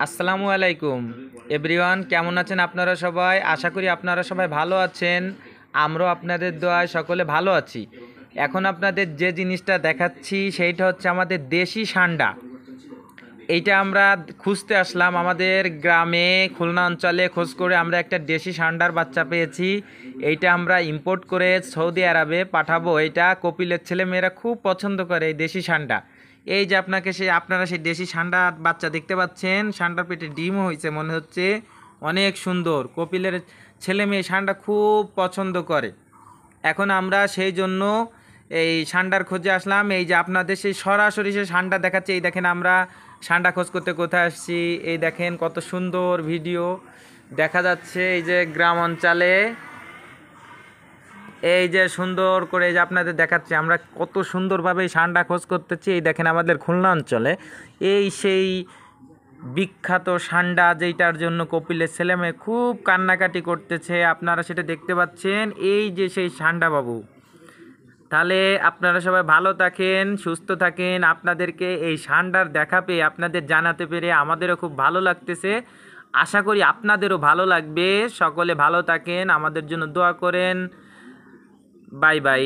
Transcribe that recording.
আসসালামু আলাইকুম এভরিওয়ান, কেমন আছেন আপনারা সবাই? আশা করি আপনারা সবাই ভালো আছেন। আমরাও আপনাদের দোয়ায় সকলে ভালো আছি। এখন আপনাদের যে জিনিসটা দেখাচ্ছি সেইটা হচ্ছে আমাদের দেশি সান্ডা। এইটা আমরা খুঁজতে আসলাম আমাদের গ্রামে, খুলনা অঞ্চলে খোঁজ করে আমরা একটা দেশি সান্ডার বাচ্চা পেয়েছি। এইটা আমরা ইম্পোর্ট করে সৌদি আরবে পাঠাবো। এইটা কপিলের ছেলেমেয়েরা খুব পছন্দ করে এই দেশি সান্ডা। এই যে আপনারা সেই দেশি সান্ডা বাচ্চা দেখতে পাচ্ছেন, সান্ডার পেটে ডিমও হয়েছে মনে হচ্ছে, অনেক সুন্দর। কপিলের ছেলে মেয়ে সান্ডা খুব পছন্দ করে। এখন আমরা সেই জন্য এই সান্ডার খোঁজে আসলাম। এই যে আপনাদের সেই সরাসরি সেই সান্ডা দেখাচ্ছে, এই দেখেন আমরা সান্ডা খোঁজ করতে কোথায় আসছি। এই দেখেন কত সুন্দর ভিডিও দেখা যাচ্ছে। এই যে গ্রাম অঞ্চলে এই যে সুন্দর করে এই যে আপনাদের দেখাচ্ছি আমরা কত সুন্দরভাবে এই সান্ডা খোঁজ করতেছি। এই দেখেন আমাদের খুলনা অঞ্চলে এই সেই বিখ্যাত সান্ডা, যেইটার জন্য কপিলের ছেলেমেয়ে খুব কান্নাকাটি করতেছে, আপনারা সেটা দেখতে পাচ্ছেন। এই যে সেই সান্ডা বাবু। তাহলে আপনারা সবাই ভালো থাকেন, সুস্থ থাকেন। আপনাদেরকে এই সান্ডার দেখা পেয়ে আপনাদের জানাতে পেরে আমাদেরও খুব ভালো লাগতেছে। আশা করি আপনাদেরও ভালো লাগবে। সকলে ভালো থাকেন, আমাদের জন্য দোয়া করেন। Bye bye.